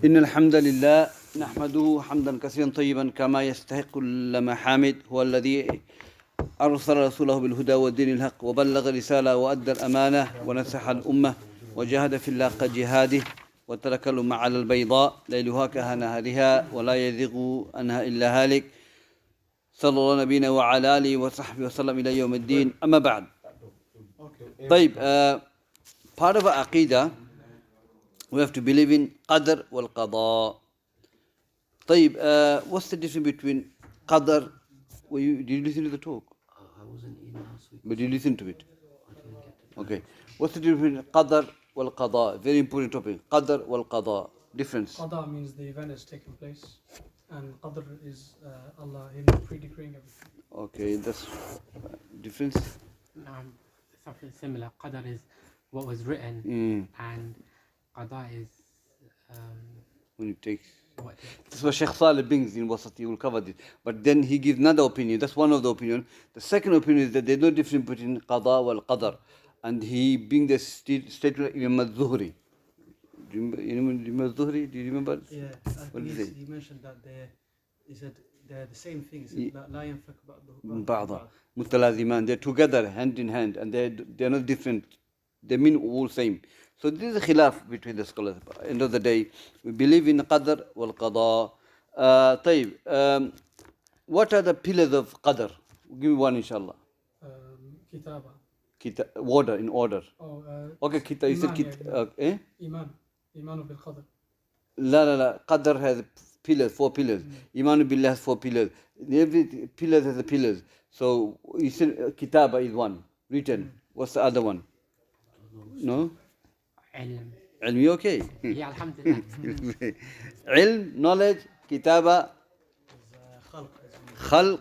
إن الحمد لله نحمده حمدا كثيرا طيبا كما يستحق المحامد. هو الذي أرسل رسوله بالهدى والدين الحق وبلغ الرسالة وأدى الأمانة ونصح الأمة وجاهد في الله حق جهاده وترك الأمة على البيضاء ليلها كنهارها ولا يزيغ عنها إلا هالك. صلى الله نبينا وعلى آله وصحبه وسلم إلى يوم الدين. أما بعد. طيب, part of our aqidah, we have to believe in qadr wal qada. طيب, what's the difference between qadr? Did you listen to the talk? I wasn't in last week. But you listen to it? I didn't get to Okay. What's the difference between qadr wal qada? Very important topic. Qadr wal qada. Difference. Qada means the event has taken place, and Qadr is Allah Him pre-decreeing everything. Okay, that's difference. Something similar. Qadar is what was written, and Qada is When you take. what. This was Shaykh Salih brings in Wasat, he will cover this. But then he gives another opinion. That's one of the opinion. The second opinion is that there's no difference between qada wal qadar. And he brings the statement of Imam al-Zuhri. Do you remember Imam al-Zuhri? Do you remember? Yeah, What did he say? he mentioned that he said they're the same things. لا ينفك بعضها متلازمان. They're together, hand in hand, and they're not different. They mean all same. So this is a khilaf between the scholars. End of the day, we believe in qadr wal qada. طيب, what are the pillars of qadr? Give me one, inshallah. Kitaba. Order, in order. Okay, you said Iman, Iman bil Qadr. La. Qadr has pillars, 4 pillars. Iman billah has 4 pillars. Every pillar has a pillars. So you said kitaba is one, written. What's the other one? No? Ilm. Ilm, okay. Yeah, alhamdulillah. Ilm, knowledge, kitaba, khalq,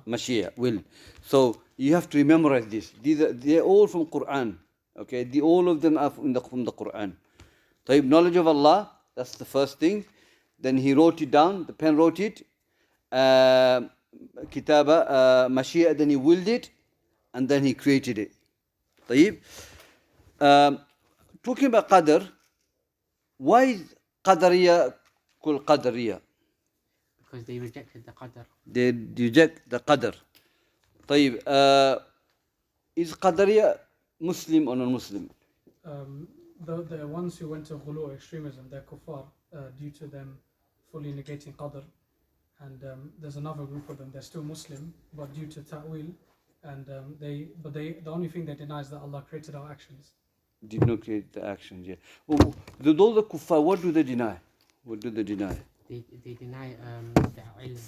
mashia, will. So you have to memorize this. They're all from Quran. Okay, all of them are from the Quran. So knowledge of Allah, that's the first thing. Then he wrote it down, the pen wrote it. Kitaba, mashia, then he willed it, and then he created it. طيب. Talking about qadr, why is qadariya called qadariya? Because they rejected the Qadar. They reject the qadr. طيب, is qadariya Muslim or non-Muslim? The ones who went to ghulu, extremism, they're kuffar due to them fully negating Qadr. And there's another group of them, they're still Muslim, but due to ta'wil, and the only thing they deny is that Allah created our actions. Did not create the actions, yeah. Those are kuffar, what do they deny? What do they deny? They deny the ilm.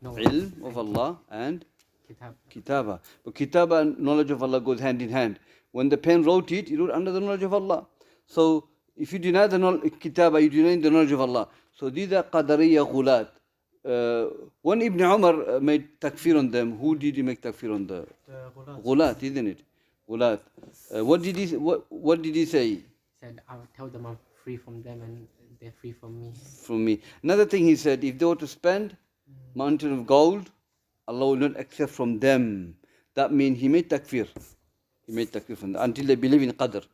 Ilm of Allah and Kitab. kitaba. But kitaba and knowledge of Allah goes hand in hand. When the pen wrote it, he wrote under the knowledge of Allah. So if you deny the kitaba, you deny the knowledge of Allah. So these are qadariya ghulat. When Ibn Umar made takfir on them, who did he make takfir on? The ghulat, isn't it? Ghulat. What did he say? He said, I will tell them I'm free from them and they're free from me. From me. Another thing he said, if they were to spend mountain of gold, Allah will not accept from them. That means he made takfir. He made takfir from them until they believe in qadr.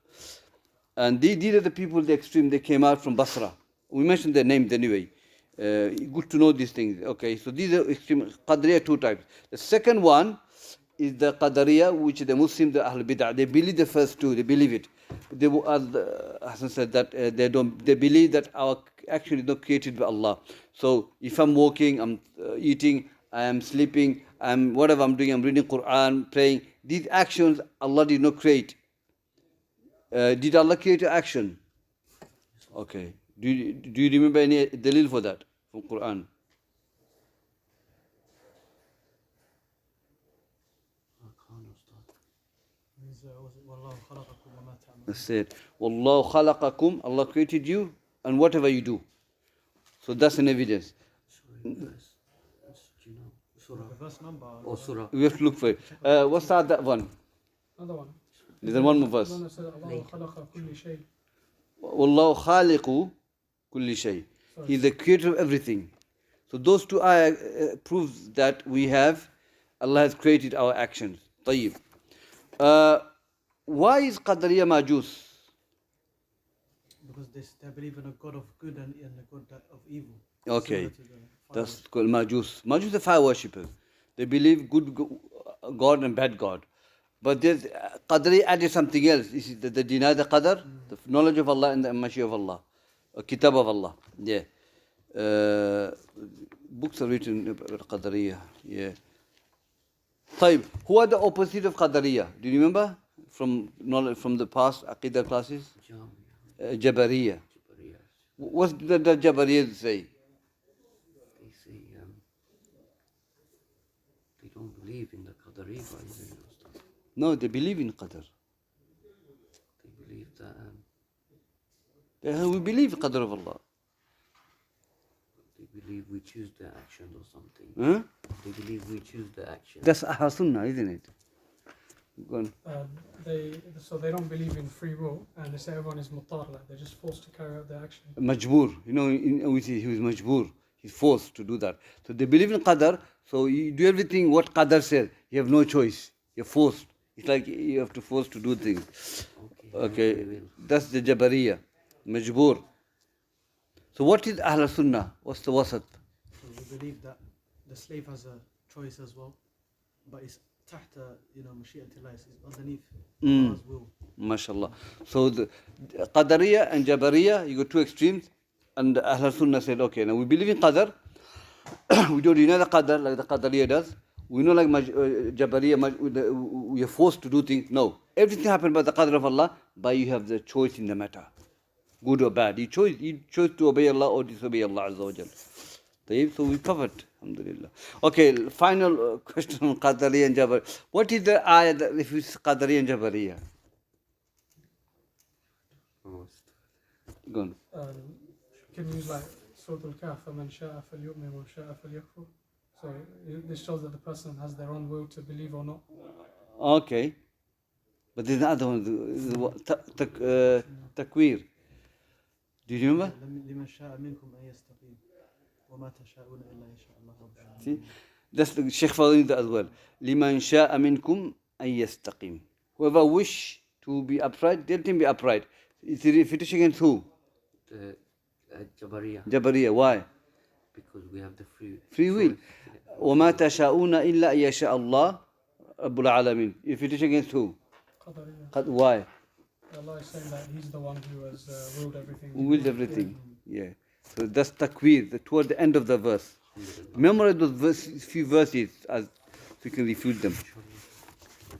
And these are the people, the extreme, they came out from Basra. We mentioned their names anyway. Good to know these things. Okay, so these are extreme qadriya, 2 types. The second one is the qadariya, which the Muslims, the Ahl Bid'ah, they believe the first 2, they believe it. They, Hassan said that they believe that our action is not created by Allah. So if I'm walking, I'm eating, I am sleeping, whatever I'm doing, I'm reading Quran, praying, these actions Allah did not create. Did Allah create an action? Okay. Do you remember any dalil for that from Quran? That's it. Wallahu khalaqakum, Allah created you and whatever you do. So that's an evidence. Verse number. Or surah. We have to look for it. What's that one? Another one. There's one more verse. Allahu khalaqa kulli shay. Wallahu khaliqu kulli shay. He's the creator of everything. So those 2 ayah proves that Allah has created our actions. طيب. Why is Qadariya Majus? because they believe in a God of good and a God of evil. Okay, Similar to the fire that's worship. called Majus. Majus are fire worshippers. They believe good God and bad God. But there's Qadri added something else. This is they deny the Qadr, the knowledge of Allah and the Mashi of Allah, or Kitab of Allah. Yeah. Books are written about Qadariyah. Yeah. طيب, who are the opposite of Qadariyah? Do you remember from knowledge from the past Aqidah classes? Jabariyah. What did the Jabariyah say? They say they don't believe in the Qadari, No, they believe in Qadr. they believe that We believe in Qadr of Allah. they believe we choose the action or something. Huh? They believe we choose the action. That's Ahl Sunnah, isn't it? Go on. So they don't believe in free will, and they say everyone is mutar, like they're just forced to carry out their action. Majboor. You know, we see he was majboor. He's forced to do that. So they believe in Qadr. So you do everything what Qadr says. You have no choice. You're forced. It's like you have to force to do things. Okay. That's the Jabariyah. Majboor. So what is Ahl Sunnah? What's the wasat? So we believe that the slave has a choice as well, but it's tahta, mashi'atillah, it's underneath Allah's will. MashaAllah. So the Qadariyah and Jabariyah, you got two extremes. And Ahl Sunnah said, okay, now we believe in Qadr. We don't deny the Qadr like the Qadariyah does. We know like Jabariyah, we are forced to do things. No. Everything happened by the Qadr of Allah, but you have the choice in the matter. Good or bad. You chose to obey Allah or disobey Allah Azza wa Jal. So we covered. Alhamdulillah. Okay, final question on Qadariyah and Jabariyah. What is the ayah that refutes Qadariyah and Jabariyah? Go on. Can you use like Surah Al-Kahf, فَمَنْ شَاءَ فَلْيُؤْمِنْ وَمَنْ شَاءَ فَلْيَكْفُرْ? So this shows that the person has their own will to believe or not. Okay. But there's another one, Takwir. Do you remember? لمن شاء منكم أن يستقيم وما تشاءون إلا إن شاء الله رب العالمين. See? That's the Shaykh following that as well. لمن شاء منكم أن يستقيم. Whoever wish to be upright, let him be upright. It's a refutation against who? The Jabariyah. Jabariyah. Why? Because we have the Free will. وما تشاءون إلا أن يشاء الله رب العالمين. Refutation against who? Qadariyah. Why? Allah is saying that He's the one who has willed everything. Who willed everything. Yeah. So that's takwir, toward the end of the verse. Memorize those few verses as so you can refute them.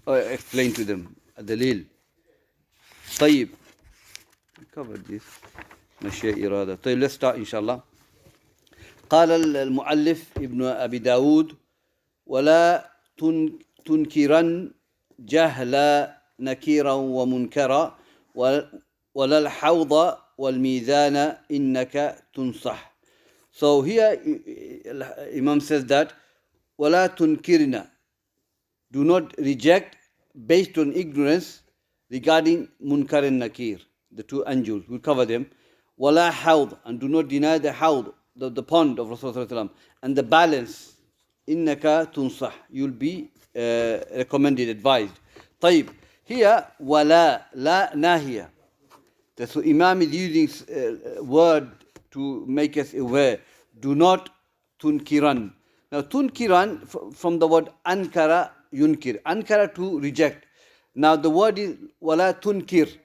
Or explain to them. Dalil. طيب. We covered this. مشيئة إرادة. طيب, let's start inshallah. قال المؤلف ابن أبي داود ولا تنكرن جهل نكيرا ومنكرا ولا الحوض والميزان إنك تنصح. So here Imam says that ولا تنكرن, do not reject based on ignorance regarding munkar and nakir, the two angels. We'll cover them. ولا حوض, and do not deny the hawd, the pond of Rasulullah and the balance. إنك تنصح, you'll be recommended, advised. طيب, here ولا لا ناهية. So Imam is using word to make us aware. Do not tunkiran. Now tunkiran from the word ankara yunkir. Ankara to reject. Now the word is wala tunkir.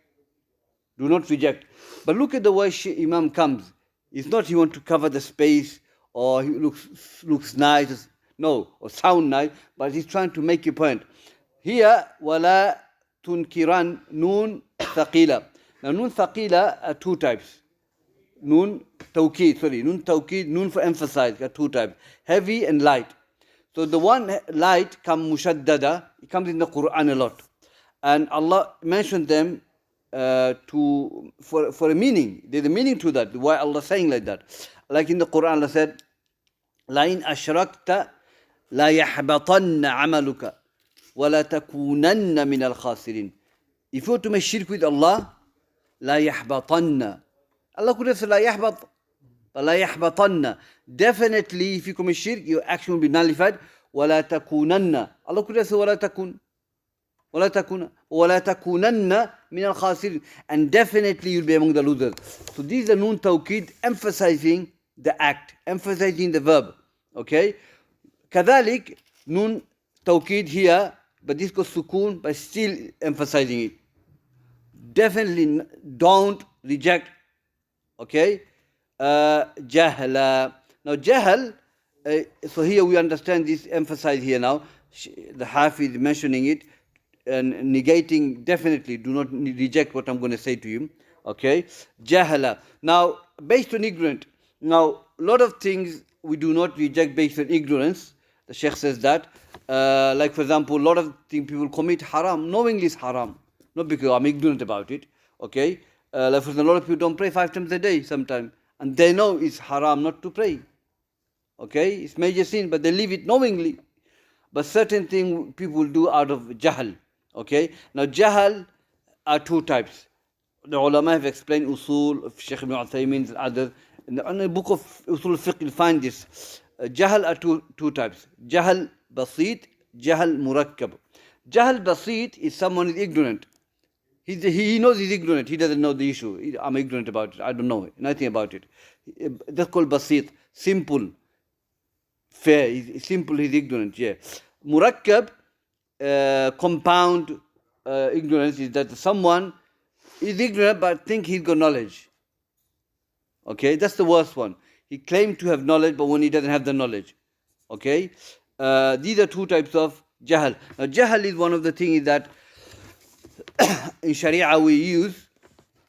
Do not reject. But look at the way Imam comes. It's not he wants to cover the space or he looks nice. No, or sound nice, but he's trying to make a point. Here, wala tunkiran, noon thaqila. Now, noon thaqila are two types. Noon tawqid, noon for emphasize, are two types. Heavy and light. So the one light comes mushaddada, it comes in the Quran a lot. And Allah mentioned them for a meaning. There's a meaning to that. Why Allah saying like that? Like in the Quran, Allah said, لَإِنْ أَشْرَكْتَ لَيَحْبَطَنَّ عَمَلُكَ وَلَا تَكُونَنَّ مِنَ الْخَاسِرِينَ. If you were to make shirk with Allah, لَا يَحْبَطَنَّ. Allah could have said, لَا يَحْبَطَ, but لَا يَحْبَطَنَّ. Definitely, if you commit shirk, your action will be nullified. وَلَا تَكُونَنَّ. Allah could have said, وَلَا تَكُونَ. وَلَا تَكُونَ. وَلَا تَكُونَنَّ مِنَ الْخَاسِرِينَ, and definitely you'll be among the losers. So these are noon tawqid, emphasizing the act, emphasizing the verb. Okay? كذلك noon tawqid here, but this goes sukoon, but still emphasizing it. Definitely don't reject. Okay? Jahla. Now jahl, so here we understand this, emphasize here now. The Hafiz mentioning it and negating, definitely do not reject what I'm going to say to you. Okay? Jahala. Now, based on ignorance. Now, a lot of things we do not reject based on ignorance. The Shaykh says that. Like for example, a lot of things people commit haram, knowingly is haram. Not because I'm ignorant about it. Okay? Like for example, a lot of people don't pray 5 times a day sometimes. And they know it's haram not to pray. Okay? It's major sin, but they leave it knowingly. But certain things people do out of jahl. Okay? Now jahl are 2 types. The ulama have explained usul of Shaykh ibn Uthaymin and others. In the book of usul fiqh you'll find this. Jahl are two types. Jahl basit, jahl murakkab. Jahl basit is someone who is ignorant. He knows he's ignorant. He doesn't know the issue. I'm ignorant about it. I don't know nothing about it. That's called basit. Simple. Fair. He's simple, he's ignorant. Yeah. Murakkab, compound ignorance is that someone is ignorant but think he's got knowledge. Okay, that's the worst one. He claimed to have knowledge, but when he doesn't have the knowledge. Okay, these are 2 types of jahl. Now, jahl is one of the things that in Sharia we use.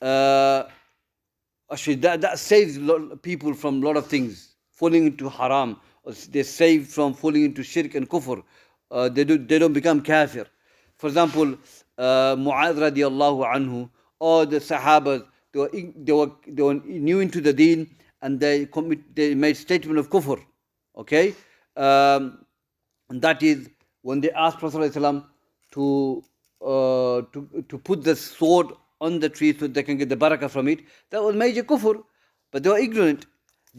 Actually, that saves people from a lot of things, falling into haram. Or they're saved from falling into shirk and kufr. They don't become kafir. For example, Mu'adh radiallahu anhu, or the Sahabas, they were new into the deen and they made statement of kufr. Okay? And that is when they asked Prophet ﷺ to put the sword on the tree so they can get the barakah from it. That was major kufr. But they were ignorant.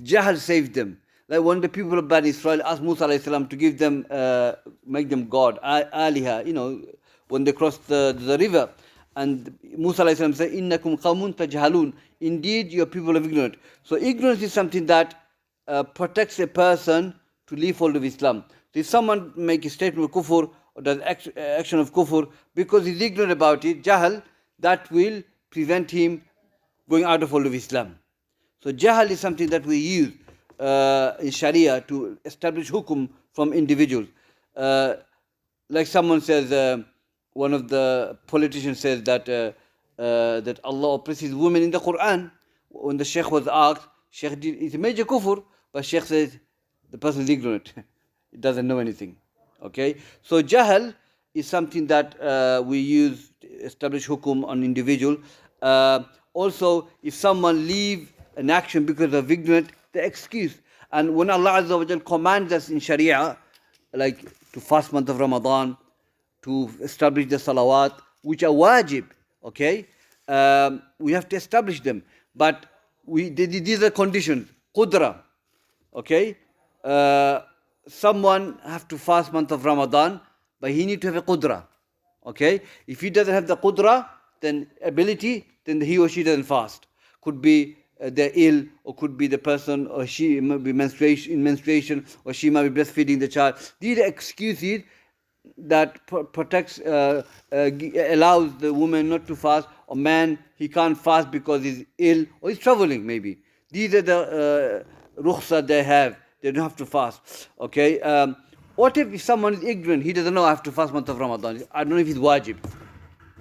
Jahl saved them. Like when the people of Bani Israel asked Musa ﷺ to give them, make them God, aliha, when they crossed the river. And Musa ﷺ said, Innakum qawmun tajhalun. Indeed, you are people of ignorance. So ignorance is something that protects a person to leave hold of Islam. So if someone makes a statement of kufr or does action of kufr because he's ignorant about it, jahl, that will prevent him going out of hold of Islam. So jahl is something that we use in Sharia to establish hukum from individuals. Like someone says, one of the politicians says that that Allah oppresses women in the Quran. When the Shaykh was asked, Shaykh it's a major kufr, but Shaykh says the person is ignorant. He doesn't know anything. Okay? So jahl is something that we use to establish hukum on individual. Also, if someone leave an action because of ignorance, the excuse. And when Allah Azza wa Jal commands us in Sharia, like to fast month of Ramadan, to establish the salawat, which are wajib, okay? We have to establish them. But these are conditions. Qudra, okay? Someone have to fast month of Ramadan, but he need to have a qudra, okay? If he doesn't have the qudra, then ability, then he or she doesn't fast. Could be they're ill, or could be the person or she might be menstruation, or she might be breastfeeding the child. These are excuses that protects, allows the woman not to fast, or man, he can't fast because he's ill or he's traveling maybe. These are the rukhsa they have. They don't have to fast. Okay. What if someone is ignorant? He doesn't know I have to fast month of Ramadan. I don't know if it's wajib.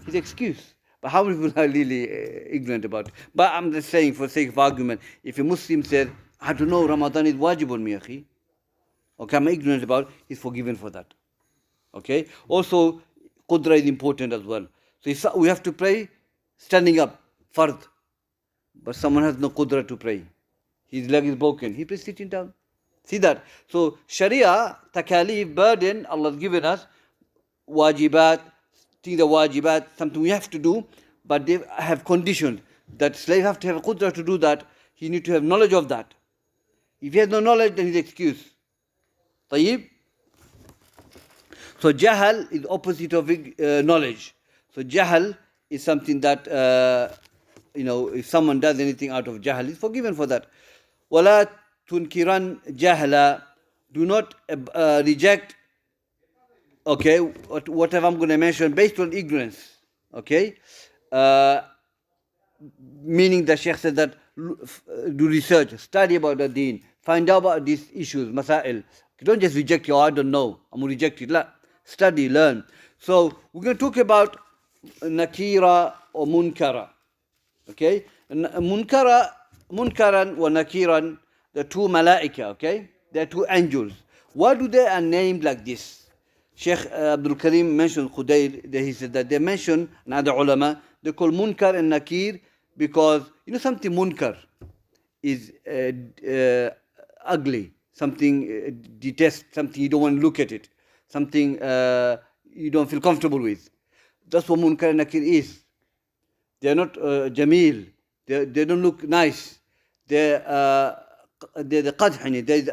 His excuse. But how many people are really ignorant about it? But I'm just saying, for sake of argument, if a Muslim says, I don't know, Ramadan is wajib on me, akhi. Okay, I'm ignorant about it, he's forgiven for that. Okay? Also, qudra is important as well. So we have to pray standing up, fard. But someone has no qudra to pray. His leg is broken. He prays sitting down. See that? So, Sharia, takalif, burden, Allah has given us, wajibat, things are wajibat, something we have to do, but they have conditions that slave have to have a qudra to do that. He need to have knowledge of that. If he has no knowledge, then he's excuse. Tayyib? So jahl is opposite of knowledge. So jahl is something that, if someone does anything out of jahl, he's forgiven for that. وَلَا تُنْكِرًا جَهْلًا. Do not reject, okay, whatever I'm going to mention based on ignorance. Okay? Meaning the Shaykh said that do research, study about the deen, find out about these issues, masail. Don't just reject it, I don't know, I'm going to reject it. Study, learn. So we're going to talk about nakira or munkara. Okay? Munkaran wa nakiran, the two malaika, okay? They're two angels. Why do they are named like this? Shaykh Abdul Karim mentioned Khudayr, he said that they mentioned, and other ulama, they call munkar and nakir because, something munkar is ugly, something detest, something you don't want to look at it, something you don't feel comfortable with. That's what munkar and nakir is. They're not jameel, they don't look nice. They're the qadh, there's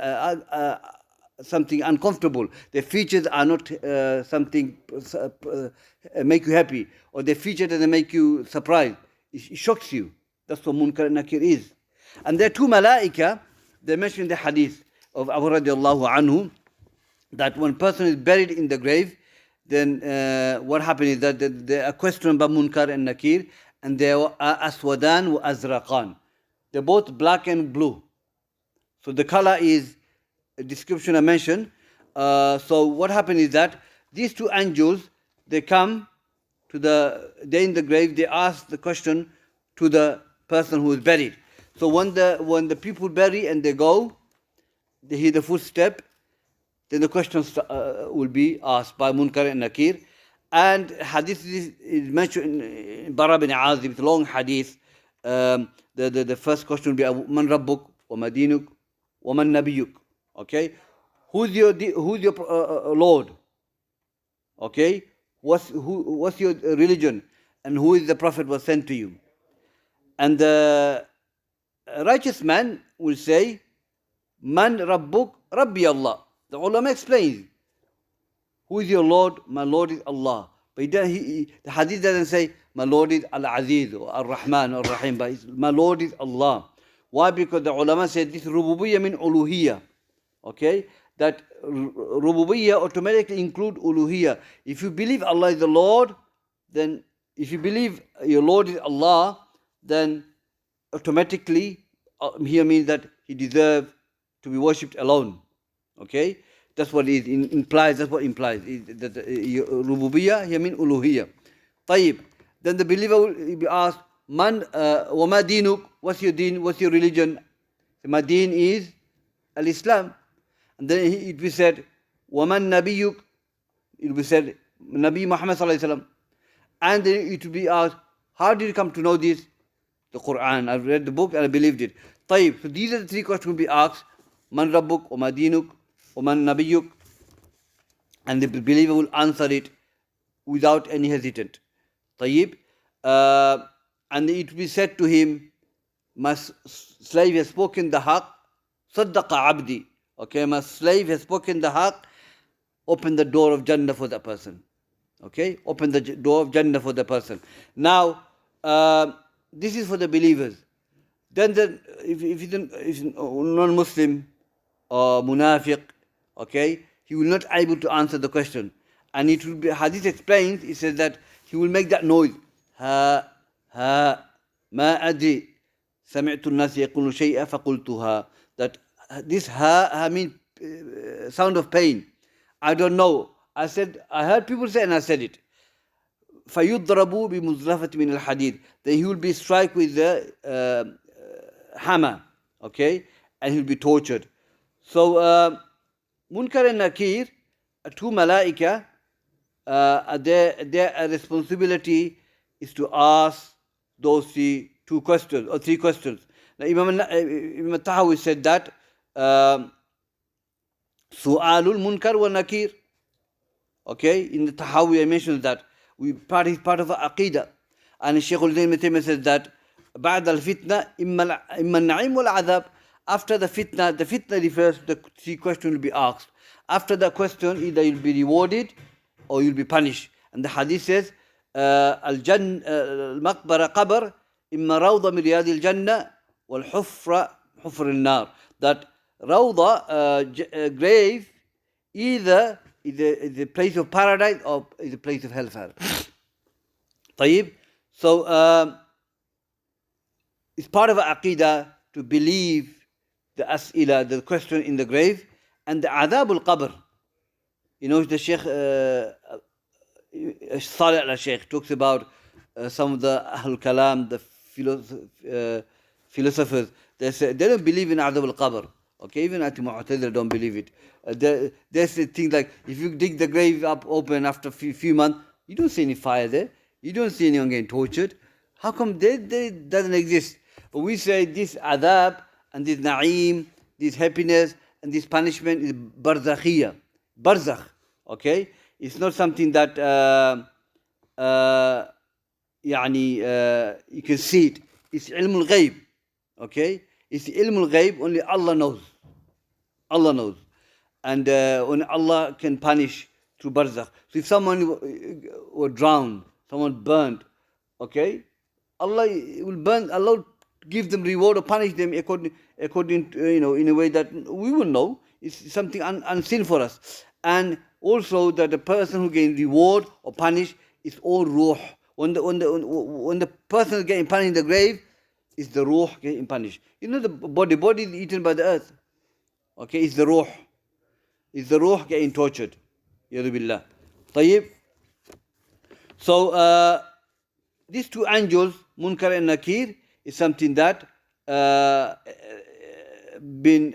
something uncomfortable. Their features are not something make you happy, or their feature doesn't make you surprised. It shocks you. That's what munkar and nakir is. And there are two malaika, they mentioned in the hadith of Abu radiallahu anhu, that when a person is buried in the grave, then what happens is that they are questioned by munkar and nakir, and they are aswadan wa azraqan. They're both black and blue. So the color is a description I mentioned. So what happened is that these two angels, they come to they're in the grave, they ask the question to the person who is buried. So when the people bury and they go, they hear the footstep, then the questions will be asked by munkar and nakir. And hadith is mentioned in Bara bin Azib, it's a long hadith. The first question will be Man Rabbuk wa Madinuk wa Man Nabiyuk. Okay, who's your Lord? Okay, what's your religion, and who is the Prophet was sent to you? And the righteous man will say, Man Rabbuk, Rabbi Allah. The ulama explains, who is your Lord? My Lord is Allah. But the hadith doesn't say, my Lord is Al-Aziz or Ar-Rahman or Rahim, but my Lord is Allah. Why? Because the ulama said this rububiyyah means uluhiyyah. Okay? That rububiyyah automatically include uluhiyyah. If you believe Allah is the Lord, then if you believe your Lord is Allah, then automatically here means that He deserves to be worshipped alone. Okay? That's what it implies. That's what implies. That rububiyyah here means uluhiyyah. Tayyib. Then the believer will be asked, Man wa ma dinuk? What's your deen? What's your religion? My deen is al-Islam. And then it will be said, Waman Nabiyuk? It will be said, Nabi Muhammad sallallahu alaihi wasallam. And then it will be asked, how did you come to know this? The Quran. I've read the book and I believed it. Tayyib. So these are the three questions will be asked. Man Rabbuk, Wama Dinuk, Waman Nabiyuk. And the believer will answer it without any hesitant. Tayyib. And it will be said to him, my slave has spoken the haqq, saddaqa abdi. Okay, my slave has spoken the haqq, open the door of Jannah for that person. Okay, open the door of Jannah for the person. Now, this is for the believers. Then if he's non-Muslim or munafiq, okay, he will not able to answer the question. And it will be, hadith explains, it says that he will make that noise. Ha, ma adri, sami'tu an-nas yaqulu shay'a faqultuha. That this ha means sound of pain. I don't know. I heard people say and I said it. فَيُضْرَبُوا بِمُزْلَفَةٍ مِنَ الْحَدِيدِ. Then he will be struck with the hammer, okay, and he will be tortured. So, Munkar and Nakir, two malaika, their responsibility is to ask those three questions. Now, Imam Tahawi said that Su'alul Munkar wa Nakir. Okay, in the Tahawi I mentioned that part is part of Aqidah. And Shaykh al-Islam says that بعد الفتنة إما النعيم والعذاب. After the fitna refers to the three questions will be asked. After the question, either you'll be rewarded or you'll be punished. And the hadith says, المقبرة قبر إما روضة من رياض الجنة والحفرة حفر النار. That rawda, grave, either is the place of paradise or is the place of hellfire. طيب. So it's part of our aqidah to believe the as'ila, the question in the grave, and the adab al-qabr. You know, the Shaykh Salih al-Shaykh talks about some of the Ahlul Kalam, the philosophers. They say they don't believe in adab al-qabr. Okay, even Mu'tazila don't believe it. There's things like if you dig the grave up open after a few months, you don't see any fire there. You don't see anyone getting tortured. How come they doesn't exist? But we say this adab and this na'im, this happiness and this punishment is barzakhiyya. Barzakh. Okay? It's not something that you can see it. It's ilmul ghaib. Okay? It's ilmul ghaib, only Allah knows. Allah knows. And only Allah can punish through barzakh. So if someone were drowned, someone burnt, okay, Allah will burn, Allah will give them reward or punish them according to, in a way that we will know. It's something unseen for us. And also that the person who gains reward or punish is all ruh. When the person is getting punished in the grave, is the ruh getting punished. You know the body is eaten by the earth. Okay, it's the ruh. It's the ruh getting tortured. Yadu billah. Tayyib. So these two angels, Munkar and Nakir, is something that been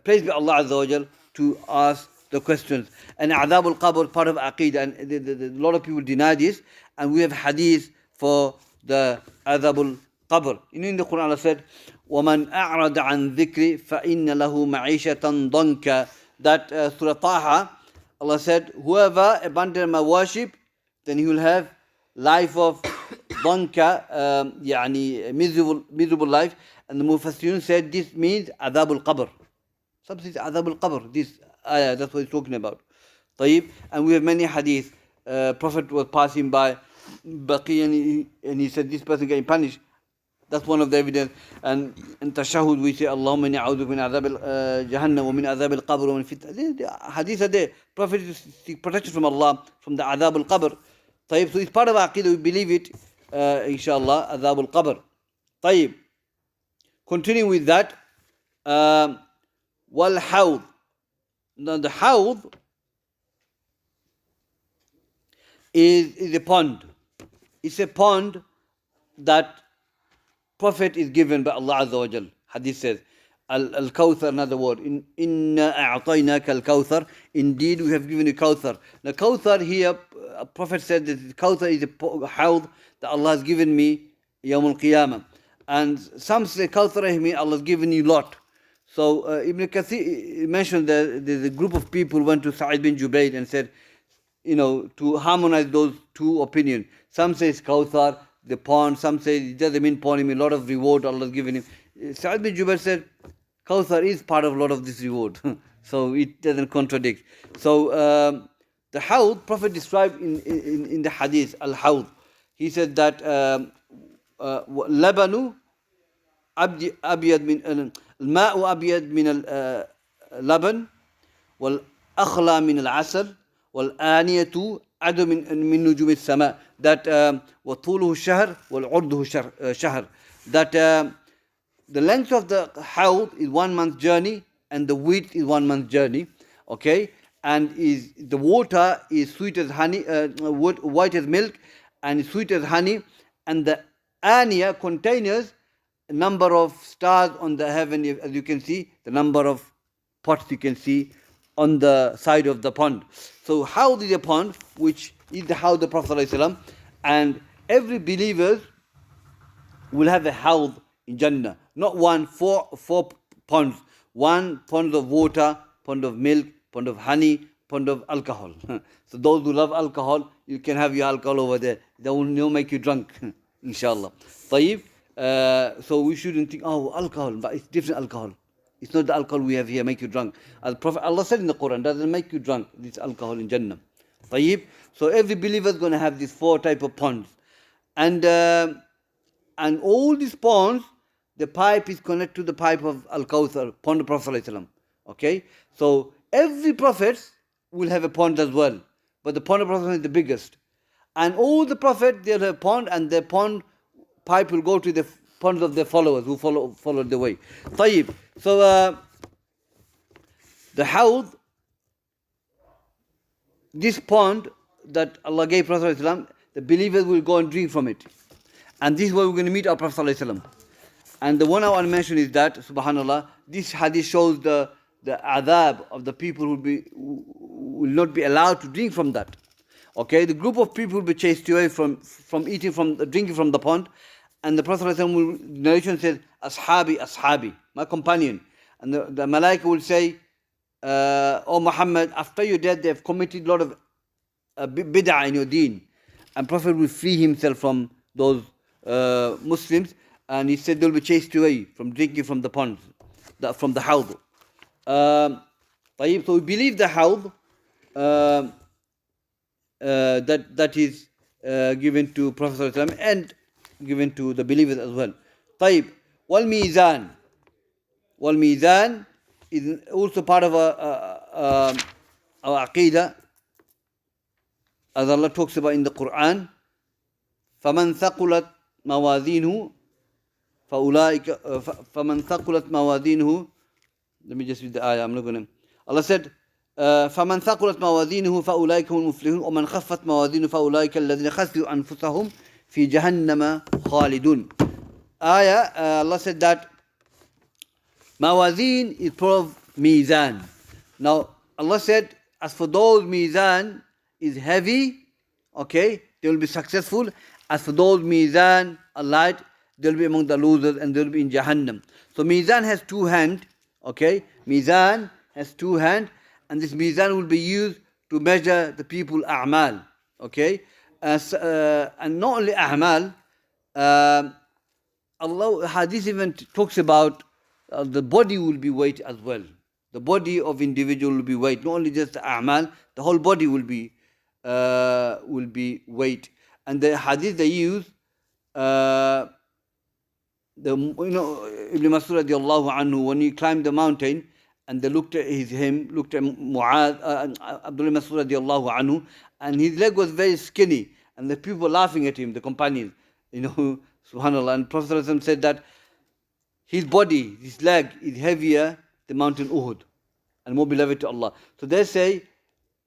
praised by Allah Azza wa Jal to ask the questions. And Adab al-Qabr, part of Aqidah, and a lot of people deny this, and we have hadith for the Adab al-Qabr. In the Quran Allah said, وَمَنْ أَعْرَضَ عَنْ ذِكْرِ فَإِنَّ لَهُ مَعِيشَةً ضَنْكَ. That Surah Taha, Allah said, whoever abandons my worship, then he will have life of ضنكا, miserable life. And the Mufassirun said this means Adab al-Qabr. Some say Adab al-Qabr. This ayah, that's what he's talking about. طيب. And we have many hadith. Prophet was passing by Baqi and he said this person getting punished. That's one of the evidence. And in Tashahud we say Allahumma inni a'udhu min adhab Jahannam wa min adhab al-Qabr wa min fitna. The hadith are there. Prophet seek protection from Allah from the Adab al-Qabr. طيب. So it's part of Aqidah, we believe it. Inshallah, Adhab al-Qabr. طيب. Continuing with that, wal-Hawd. Now the Hawd is a pond. It's a pond that Prophet is given by Allah Azza wa Jal. Hadith says, Al-Kawthar, another word. Inna a'tainaka al-Kawthar. Indeed, we have given you Kawthar. Now, Kawthar here, Prophet said that Kawthar is a hawd that Allah has given me, Yawm al-Qiyamah. And some say Kawthar means Allah has given you lot. So Ibn Kathir mentioned that there's a group of people went to Sa'id bin Jubayr and said, to harmonize those two opinions. Some say it's Kawthar, the pond. Some say it doesn't mean pond, it means a lot of reward Allah has given him. Sa'id bin Jubayr said, Kawthar is part of a lot of this reward. So it doesn't contradict. So the Hawd, Prophet described in the hadith, Al-Hawd. He said that Labanu أبيض من الماء أبيض من اللبن والأخلى من العسل والآنية عدو من نجوم السماء. That وطوله شهر والعرضه شهر. That the length of the Hawd is 1 month journey and the width is 1 month journey. Okay, and the water is sweet as honey, white as milk, and sweet as honey, and the ania contains a number of stars on the heaven, as you can see, the number of pots you can see on the side of the pond. So Hawd is a pond, which is the Hawd of the Prophet ﷺ, and every believer will have a Hawd in Jannah. Not one, four ponds. 1 pond of water, pond of milk, pond of honey, pond of alcohol. So those who love alcohol, you can have your alcohol over there. They will not make you drunk, inshallah. طيب. So we shouldn't think, alcohol, but it's different alcohol. It's not the alcohol we have here make you drunk. As Prophet Allah said in the Quran, doesn't make you drunk. This alcohol in Jannah. طيب. So every believer is going to have these 4 type of ponds. And all these ponds, the pipe is connected to the pipe of Al-Kawthar, pond of Prophet ﷺ. Okay? So every prophet will have a pond as well. But the pond of Prophet is the biggest. And all the prophets, they'll have a pond, and the pond pipe will go to the ponds of their followers who follow the way. طيب. So the Hawd, this pond that Allah gave Prophet ﷺ, the believers will go and drink from it. And this is where we're going to meet our Prophet ﷺ. And the one I want to mention is that, subhanAllah, this hadith shows the adab of the people who will not be allowed to drink from that. Okay, the group of people will be chased away from drinking from the pond. And the Prophet ﷺ narration says, Ashabi, Ashabi, my companion. And the Malaika will say, oh Muhammad, after your death they have committed a lot of bid'ah in your deen. And Prophet will free himself from those Muslims, and he said they'll be chased away from drinking from the ponds, from the hawd. So we believe the hawd that is given to Prophet ﷺ and given to the believers as well. طيب. والميزان is also part of our aqidah, as Allah talks about in the Quran. فَمَنْ ثَقُلَتْ مَوَازِينُهُ let me just read the ayah, I'm not going to. Allah said, فَمَنْ ثَقُلَتْ مَوَازِينُهُ فَأُولَٰئِكَ هُمُ الْمُفْلِحُونَ وَمَنْ خَفَّتْ مَوَازِينُهُ فَأُولَٰئِكَ الَّذِينَ خَسِرُوا أَنفُسَهُمْ فِي جَهَنَّمَ خَالِدُونَ. Ayah, Allah said that Mawazin is part of Mizan. Now, Allah said, as for those Mizan is heavy, okay, they will be successful. As for those Mizan are light, they will be among the losers and they will be in Jahannam. So Mizan has 2 hands, okay? Mizan has 2 hands, and this Mizan will be used to measure the people A'mal, okay? And not only A'mal, Allah, Hadith even talks about the body will be weight as well. The body of individual will be weight, not only just the a'mal, the whole body will be weight. And the hadith they use, Ibn Mas'ud radiallahu anhu, when he climbed the mountain and they looked at Mu'adh, Abdullah Mas'ud radiallahu anhu, and his leg was very skinny, and the people were laughing at him, the companions, subhanAllah. And Prophet ﷺ said that his body, his leg is heavier than Mountain Uhud and more beloved to Allah. So they say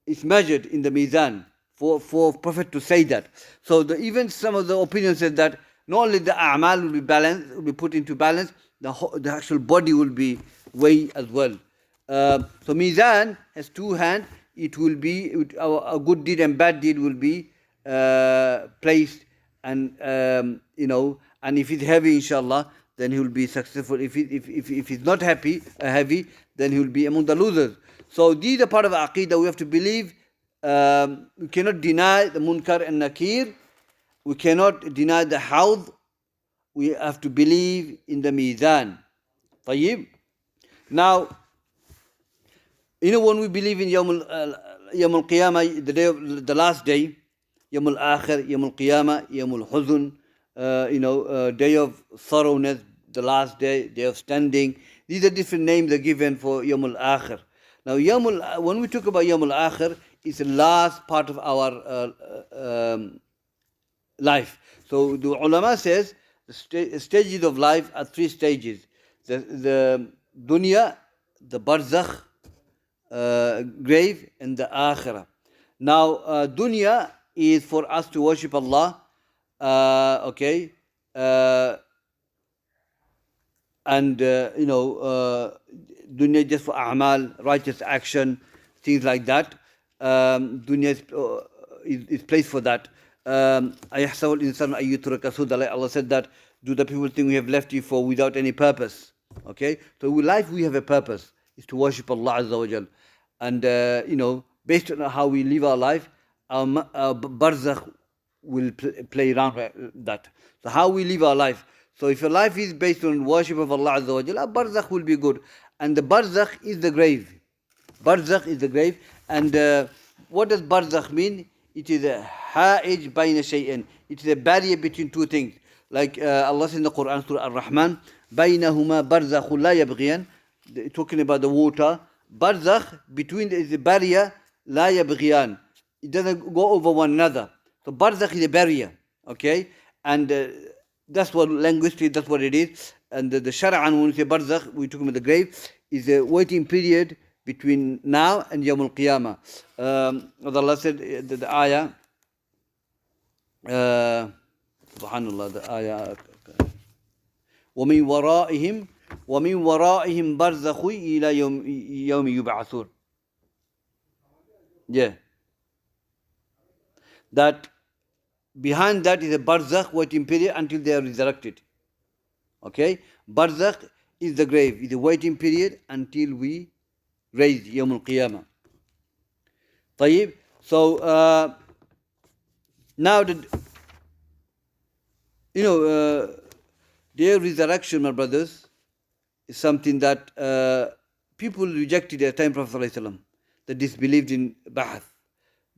it's measured in the Mizan for Prophet to say that. So even some of the opinions said that not only the a'mal will be balanced, will be put into balance, the actual body will be weighed as well. So Mizan has 2 hands. It will be, a good deed and bad deed will be placed, and and if it's heavy, inshallah, then he will be successful. If he's not heavy, then he will be among the losers. So these are part of Aqidah. We have to believe. We cannot deny the Munkar and Nakir. We cannot deny the Hawd. We have to believe in the Mizan. طيب. Now, when we believe in Yawm al-Qiyamah, the last day, Yawm al-Akhir, Yawm al-Qiyamah, Yawm al-Huzn, day of sorrowness, the last day, day of standing. These are different names that are given for Yawm al-Akhir. Now, when we talk about Yawm al-Akhir, it's the last part of our life. So the ulama says the stages of life are 3 stages. The dunya, the barzakh, grave, and the akhirah. Now, dunya is for us to worship Allah, okay, and dunya just for a'mal, righteous action, things like that. Dunya is placed for that. Allah said that, do the people think we have left you for without any purpose? Okay, so with life we have a purpose, is to worship Allah Azza wa Jal. And based on how we live our life, our barzakh will play around that. So how we live our life. So if your life is based on worship of Allah Azza wa Jal, our barzakh will be good. And the barzakh is the grave. Barzakh is the grave. And the what does barzakh mean? It is a ha'ij bayna shay'in. It is a barrier between two things. Like Allah says in the Quran, Surah Ar-Rahman, baynahuma barzakhun la yabghiyan. Talking about the water. Barzakh, between the barrier, la yabghiyan. It doesn't go over one another. So barzakh is a barrier. Okay? And that's what linguistically, that's what it is. And the shara'an, when we say barzakh, we talk about the grave, is a waiting period between now and Yawm al-Qiyamah. As Allah said, the ayah, subhanallah, the ayah, وَمِن وَرَائِهِمْ بَرْزَخٌ إِلَى يَوْمِ يُبْعَثُونَ. Yeah. That behind that is a barzakh waiting period until they are resurrected. Okay? Barzakh is the grave, is the waiting period until we raise Yawm al-Qiyamah. طيب. So now their resurrection, my brothers, is something that people rejected at the time of Prophet ﷺ. They disbelieved in Ba'ath.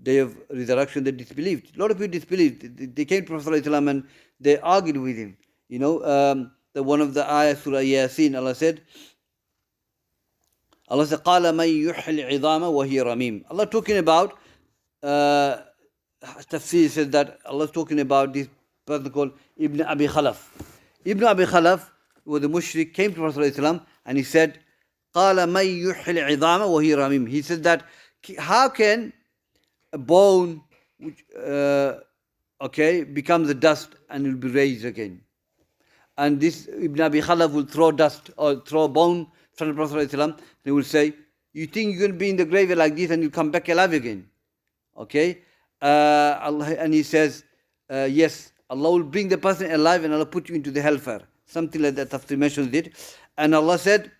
Day of resurrection, they disbelieved. A lot of people disbelieved. They came to Prophet ﷺ and they argued with him. The one of the ayahs, Surah Yasin, Allah said, قَالَ مَنْ يُحْيِي الْعِظَامَ وَهِيَ رَمِيمٌ. Allah talking about, Tafsir says that Allah is talking about this person called Ibn Abi Khalaf. Ibn Abi Khalaf was a mushrik, came to Prophet ﷺ and he said, قَالَ مَنْ يُحْيِي الْعِظَامَ وَهِيَ رَمِيمٌ. He said that, how can a bone which becomes the dust and will be raised again? And this Ibn Abi Khalaf will throw dust or throw a bone in front of Prophet ﷺ, and he will say, you think you're going to be in the grave like this and you'll come back alive again? Okay? And he says, yes, Allah will bring the person alive and Allah put you into the hellfire. Something like that, Tafsir mentions it. And Allah said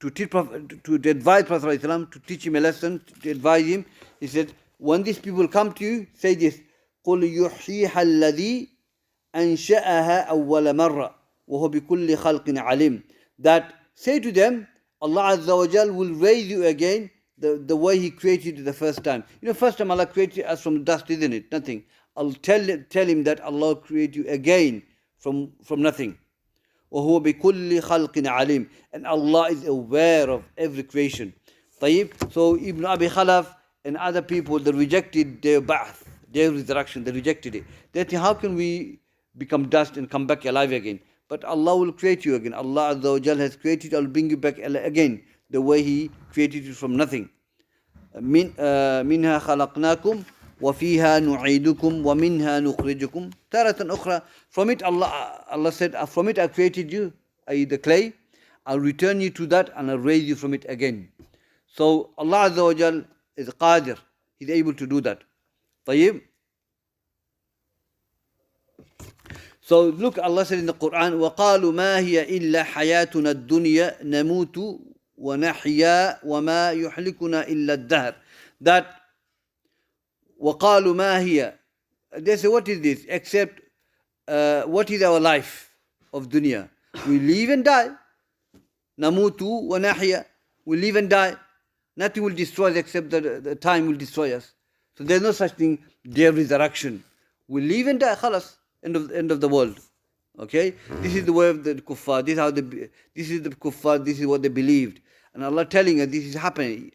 to advise Prophet ﷺ, to teach him a lesson, to advise him, he said, when these people come to you, say this, قُلْ يُحْيِيهَا الَّذِي أَنْشَأَهَا أَوَّلَ مَرَّةٍ وَهُوَ بِكُلِّ خَلْقٍ عَلِيمٌ. That say to them, Allah Azza wa Jal will raise you again the way He created you the first time. First time Allah created us from dust, isn't it? Nothing. I'll tell him that Allah created you again from nothing. وَهُوَ بِكُلِّ خَلْقٍ عَلِيمٌ. And Allah is aware of every creation. طيب. So Ibn Abi Khalaf and other people, they rejected their ba'ath, their resurrection, they rejected it. They think, how can we become dust and come back alive again? But Allah will create you again. Allah Azza wa Jal has created you, I'll bring you back again, the way He created you from nothing. مِنْهَا خَلَقْنَاكُمْ وَفِيهَا نُعِيدُكُمْ وَمِنْهَا نُخْرِجُكُمْ تَارَةً أُخْرَى. From it, Allah said, from it I created you, i.e. the clay, I'll return you to that and I'll raise you from it again. So Allah Azza wa Jal is qadir. He's able to do that. طيب. So look, Allah said in the Quran, وَقَالُوا مَا هِيَ إِلَّا حَيَاتُنَا الدُّنْيَا نَمُوتُ وَنَحْيَا وَمَا يُحْلِكُنَا إِلَّا الدَّهْرِ. That وَقَالُوا مَا هِيَ. They say, what is this? Except, what is our life of dunya? We live and die. نَمُوتُ وَنَحْيَا. We live and die. Nothing will destroy us except the time will destroy us. So there's no such thing, their resurrection. We live and die, khalas, end of the world. Okay? This is the way of the kuffar. This is the kuffar, this is what they believed. And Allah telling us this is happening.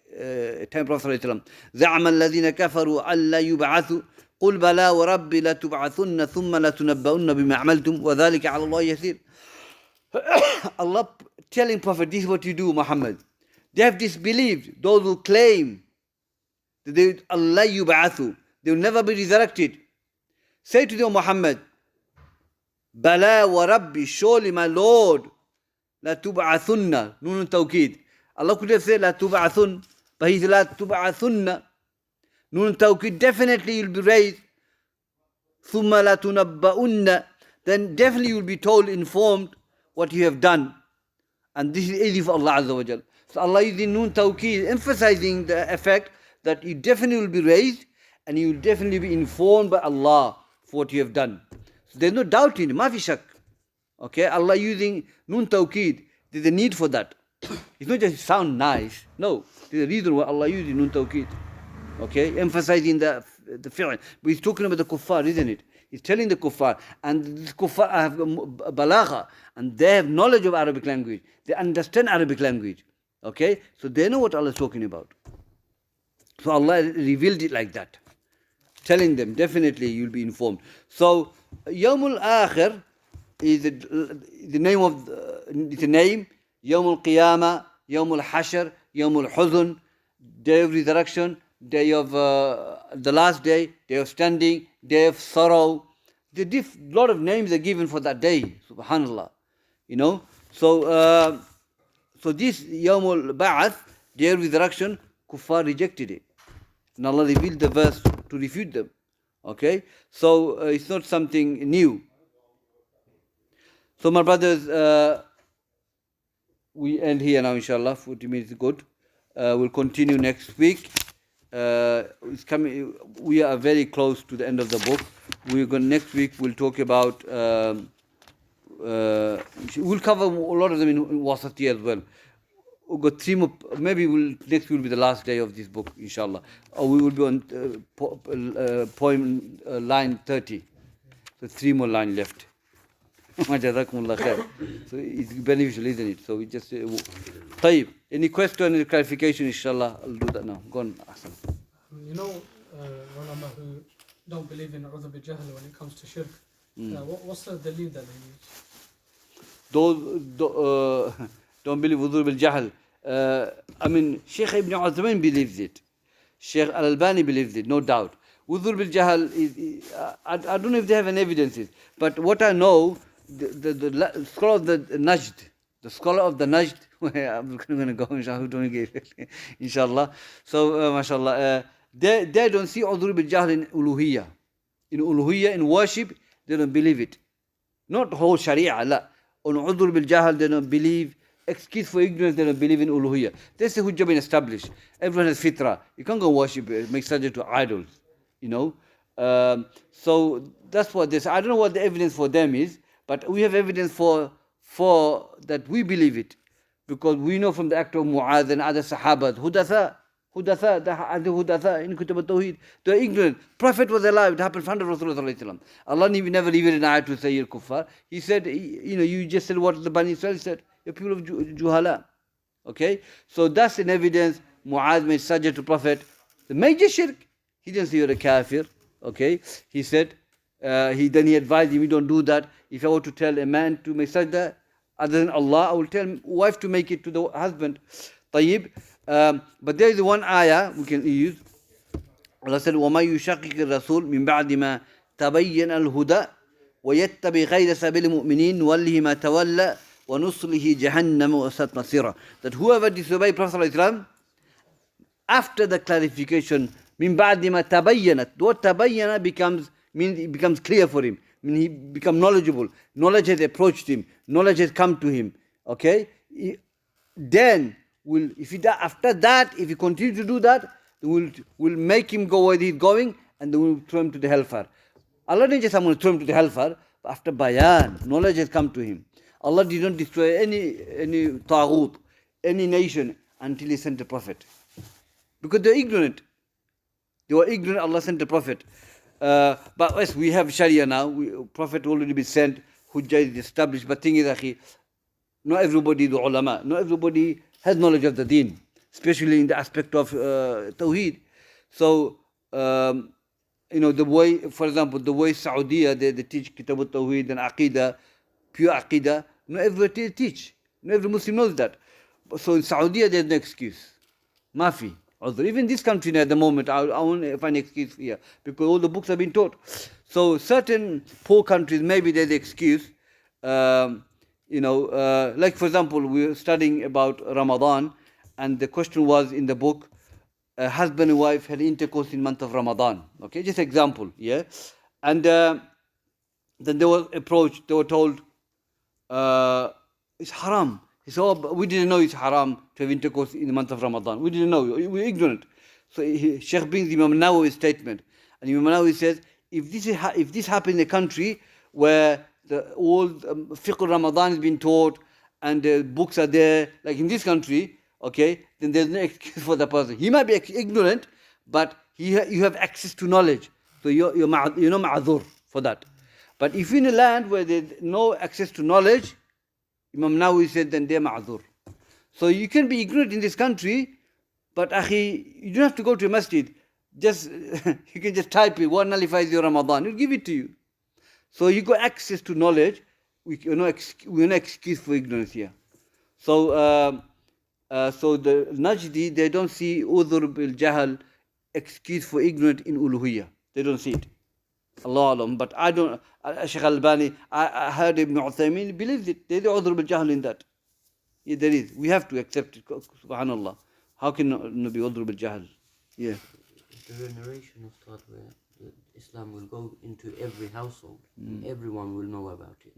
Time Prophet ﷺ. زَعْمَ الَّذِينَ كَفَرُوا أَلَّا يُبْعَثُوا قُلْ بَلَا وَرَبِّ لَتُبْعَثُنَّ ثُمَّ لَتُنَبَّؤُنَّ بِمَا عَمَلْتُمْ وَذَلِكَ عَلَى اللَّهِ يَسِيرٌ. Allah telling Prophet, this is what you do, Muhammad. They have disbelieved. Those who claim that they Allah yub'athu, they will never be resurrected. Say to them, Muhammad, Bala wa Rabbi, surely my Lord, la tub'athunna, nun tawqid. Allah could have said la tub'athun, but He said la tub'athunna, nun tawqid. Definitely you'll be raised. Thumma la tunabba'unna, then definitely you'll be told, informed what you have done. And this is easy for Allah Azza wa Jal. So Allah is in Nun Tawqeed, emphasizing the effect that you definitely will be raised and you will definitely be informed by Allah for what you have done. So there's no doubt in it, ma fi shak. Okay, Allah using Nun Tawqeed, there's a need for that. It's not just sound nice. No, there's a reason why Allah uses Nun Tawqeed. Okay, emphasizing the fi'l. But he's talking about the kuffar, isn't it? He's telling the kuffar, and the kuffar have balagha, and they have knowledge of Arabic language. They understand Arabic language. Okay, so they know what Allah is talking about. So Allah revealed it like that, telling them definitely you'll be informed. So Yawmul Akhir is the name of the name. Yawmul Qiyamah, Yawmul Hashr, Yawmul Huzn, day of resurrection, day of the last day of standing, day of sorrow. The lot of names are given for that day. Subhanallah, you know. So this Yawmul Ba'ath, day of resurrection, kuffar rejected it, and Allah revealed the verse to refute them. Okay, so it's not something new. So my brothers, we end here now, inshallah. 40 minutes is good. We'll continue next week. It's coming. We are very close to the end of the book. Next week we'll talk about. We'll cover a lot of them in Wasati as well. We've got 3 more. Maybe next will be the last day of this book, inshallah. Or we will be on poem line 30. So 3 more lines left. Jazakumullah khair. So it's beneficial, isn't it? So we just طيب. Any question, any clarification, inshallah, I'll do that now. Go on, Ahsan. You know, ulama who don't believe in udhr bil jahl when it comes to shirk. What's the dalil that they use? Those don't believe udhr bil jahl. I mean, Shaykh Ibn Uthaymin believes it. Shaykh Al-Albani believes it, no doubt. Udhr bil jahl is, I don't know if they have any evidences, but what I know, the scholar of the Najd, I'm going to go, inshallah. So, mashallah, they don't see udhr bil jahl in uluhiyya. In uluhiyya, in worship, they don't believe it. Not whole sharia, la. On udhr bil jahl, they don't believe. Excuse for ignorance, they don't believe in uluhiyya. This is hujjah been established. Everyone has fitrah. You can't go worship, make sajda to idols, you know. So that's what this. I don't know what the evidence for them is, but we have evidence for that we believe it, because we know from the act of Mu'adh and other Sahabas, Hudatha in Kutub al-Tawheed, they are ignorant. Prophet was alive, it happened in front of Rasulullah. Allah never revealed an ayat to say you're kuffar. He said, you know, you just said what the Bani Israel said, you're people of Juhala. Okay? So that's an evidence. Mu'adh made sajda to Prophet. The major shirk, he didn't say you're a kafir. Okay? He said, then he advised him, you don't do that. If I were to tell a man to make sajda other than Allah, I will tell wife to make it to the husband. Tayyib. But there is one ayah we can use. Allah said, وَمَا يُشَقِّقِ الرَّسُولِ مِنْ بَعْدِ مَا تَبَيَّنَ الْهُدَى وَيَتَّبِعْ غَيْرَ سَبِيلِ الْمُؤْمِنِينَ نُوَلِّهِ مَا تَوَلَّى وَنُصْلِهِ جَهَنَّمَ وَسَاءَتْ مَصِيرًا. That whoever disobeys Prophet ﷺ, after the clarification, مِنْ بَعْدِ مَا تَبَيَّنَتْ, what tabayyana becomes clear for him. I mean, he becomes knowledgeable. Knowledge has approached him. Knowledge has come to him. Okay? Then, after that, if he continues to do that, we'll make him go where he's going, and then we'll throw him to the hellfire. Allah didn't just someone throw him to the hellfire, but after bayan, knowledge has come to him. Allah did not destroy any taghut, any nation, until He sent a prophet. Because they're ignorant. They were ignorant, Allah sent a prophet. But yes, we have Sharia now. Prophet already been sent. Hujjah is established. But thing is, akhi, not everybody is ulama. Not everybody has knowledge of the deen, especially in the aspect of Tawheed. So, you know, the way, for example, the way Saudiya, they teach Kitab al-Tawheed and Aqidah, pure Aqidah, not everybody teach. Not every Muslim knows that. So in Saudiya, there's no excuse. Mafi. Even this country at the moment, I won't find excuse here, because all the books have been taught. So certain poor countries, maybe there's excuse. You know, like for example, we were studying about Ramadan, and the question was in the book, husband and wife had intercourse in the month of Ramadan. Okay, just example, yeah. And then they were approached, they were told, it's haram. He said, oh, but we didn't know it's haram to have intercourse in the month of Ramadan. We didn't know, we were ignorant. So Shaykh brings Imam Nawawi's statement. And Imam Nawawi says, if this happened in a country where all fiqh Ramadan has been taught and the books are there, like in this country, okay, then there's no excuse for the person. He might be ignorant, but you have access to knowledge. So you're not ma'adhur for that. But if in a land where there's no access to knowledge, Imam Nawawi said, then they're ma'adhur. So you can be ignorant in this country, but akhi, you don't have to go to a masjid. Just you can just type it, what nullifies your Ramadan, it'll give it to you. So you got access to knowledge. We're no excuse for ignorance here. So the Najdi, they don't see udhur bil jahal, excuse for ignorant in uluhiyya. They don't see it. Allah alam. But I don't. Shaykh Albani, I heard Ibn Uthaymin believes it. There's udhur bil jahal in that. Yeah, there is. We have to accept it. Subhanallah. How can not be udhur bil jahal? Yeah. The narration of thought where Islam will go into every household, everyone will know about it.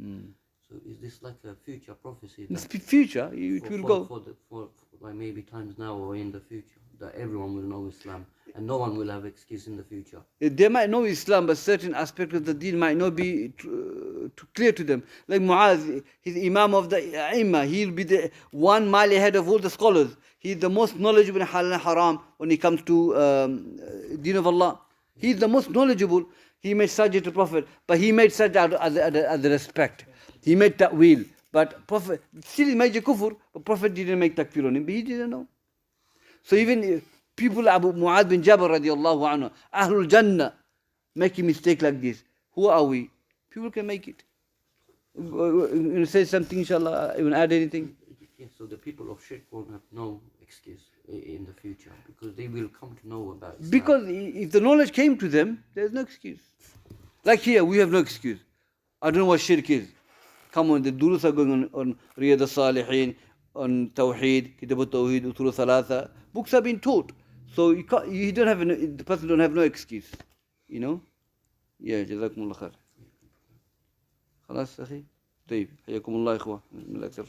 So is this like a future prophecy? It's future, it will go. For like maybe times now or in the future, that everyone will know Islam and no one will have excuse in the future. They might know Islam, but certain aspects of the deen might not be too clear to them. Like Muaz, he's Imam of the A'immah. He'll be the 1 mile ahead of all the scholars. He's the most knowledgeable in halal and haram when it comes to deen of Allah. He's the most knowledgeable. He made sajda to Prophet, but he made sajda as a respect. He made ta'wil. But Prophet, still he made kufr, but Prophet didn't make takfir on him, but he didn't know. So even people, Abu Mu'adh bin Jabal radiallahu anhu, Ahlul Jannah, make a mistake like this. Who are we? People can make it. You say something, inshallah, you want to add anything? Yeah, so the people of shirk won't have no excuse in the future because they will come to know about Islam. Because if the knowledge came to them, there's no excuse. Like here, we have no excuse. I don't know what shirk is. Come on, the durus are going on Riyad al-Salihin, on Tawheed, Kitab al-Tawheed, Usul al-Thalatha. Books have been taught. So you don't have, the person don't have no excuse. You know? Yeah, jazakumullah khair. خلاص أخي طيب حياكم الله إخوة من الأكثر